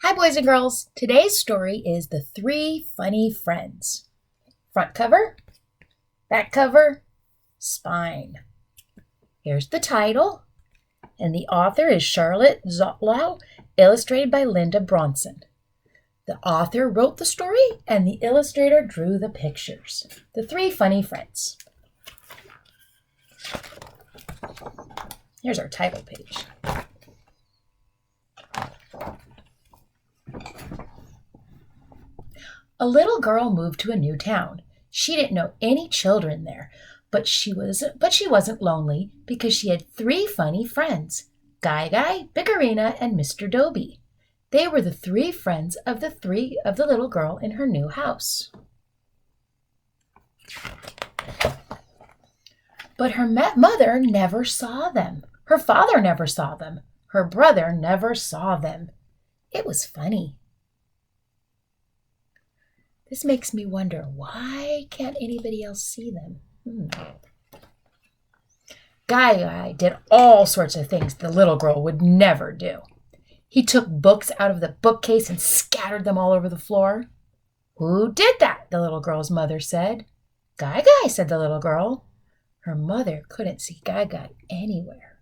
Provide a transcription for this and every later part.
Hi, boys and girls. Today's story is The Three Funny Friends. Front cover, back cover, spine. Here's the title, and the author is Charlotte Zotlow, illustrated by Linda Bronson. The author wrote the story, and the illustrator drew the pictures. The Three Funny Friends. Here's our title page. A little girl moved to a new town. She didn't know any children there, but she wasn't lonely because she had three funny friends, Guy, Bickerina, and Mr. Dobie. They were the three friends of the little girl in her new house. But her mother never saw them. Her father never saw them. Her brother never saw them. It was funny. This makes me wonder, why can't anybody else see them? Guy did all sorts of things the little girl would never do. He took books out of the bookcase and scattered them all over the floor. Who did that? The little girl's mother said. Guy, said the little girl. Her mother couldn't see Guy anywhere.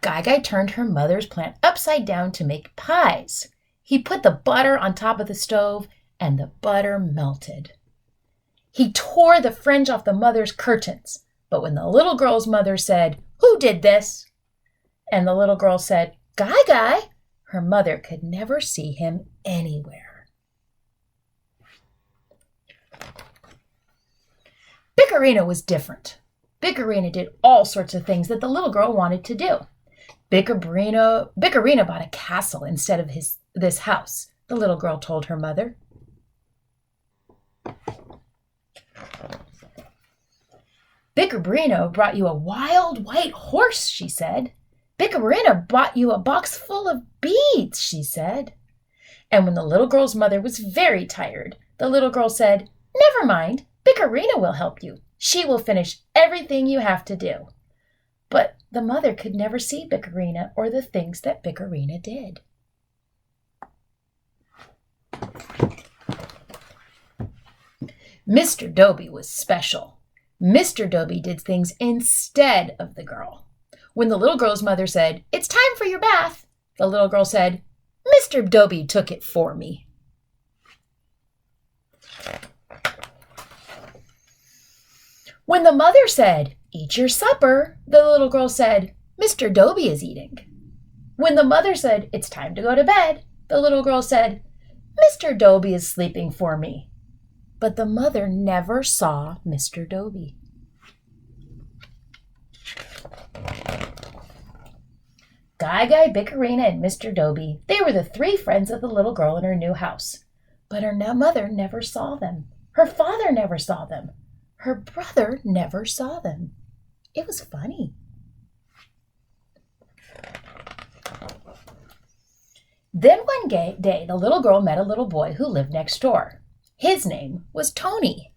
Guy turned her mother's plant upside down to make pies. He put the butter on top of the stove, and the butter melted. He tore the fringe off the mother's curtains, but when the little girl's mother said, "Who did this?" and the little girl said, Guy, her mother could never see him anywhere. Bickerina was different. Bickerina did all sorts of things that the little girl wanted to do. Bickerina bought a castle instead of this house, the little girl told her mother. Bickerina brought you a wild white horse, she said. Bickerina bought you a box full of beads, she said. And when the little girl's mother was very tired, the little girl said, "Never mind, Bickerina will help you. She will finish everything you have to do." But the mother could never see Bickerina or the things that Bickerina did. Mr. Dobie was special. Mr. Dobie did things instead of the girl. When the little girl's mother said, "It's time for your bath," the little girl said, "Mr. Dobie took it for me." When the mother said, "Eat your supper," the little girl said, "Mr. Dobie is eating." When the mother said, "It's time to go to bed," the little girl said, "Mr. Dobie is sleeping for me." But the mother never saw Mr. Dobie. Guy, Bickerina, and Mr. Dobie, they were the three friends of the little girl in her new house. But her mother never saw them. Her father never saw them. Her brother never saw them. It was funny. Then one day, the little girl met a little boy who lived next door. His name was Tony.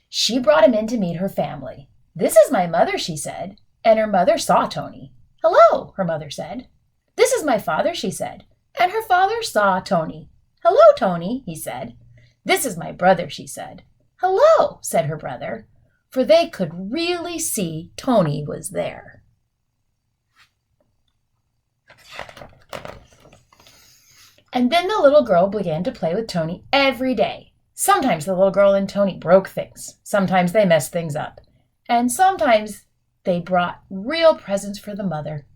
She brought him in to meet her family. "This is my mother," she said, and her mother saw Tony. "Hello," her mother said. "This is my father," she said, and her father saw Tony. "Hello, Tony," he said. "This is my brother," she said. "Hello," said her brother, for they could really see Tony was there. And then the little girl began to play with Tony every day. Sometimes the little girl and Tony broke things. Sometimes they messed things up. And sometimes they brought real presents for the mother.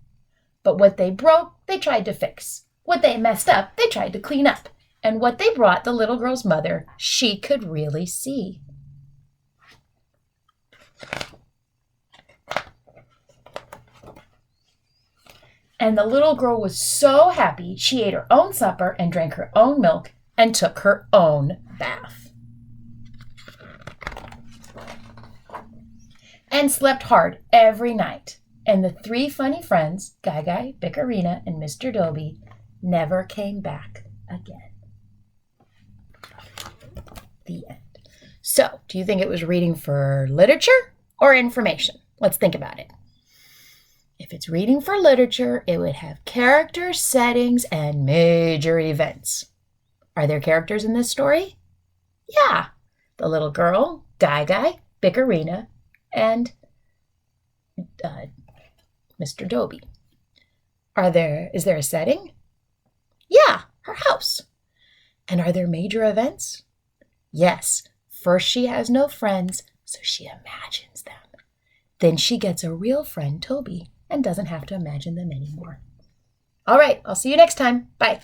But what they broke, they tried to fix. What they messed up, they tried to clean up. And what they brought the little girl's mother, she could really see. And the little girl was so happy, she ate her own supper and drank her own milk and took her own bath. And slept hard every night. And the three funny friends, Guy, Bickerina, and Mr. Dobie, never came back again. The end. So, do you think it was reading for literature or information? Let's think about it. If it's reading for literature, it would have characters, settings, and major events. Are there characters in this story? Yeah. The little girl, Guy, Bickerina, and Mr. Dobie. Is there a setting? Yeah, her house. And are there major events? Yes. First, she has no friends, so she imagines them. Then she gets a real friend, Toby, and doesn't have to imagine them anymore. All right, I'll see you next time. Bye.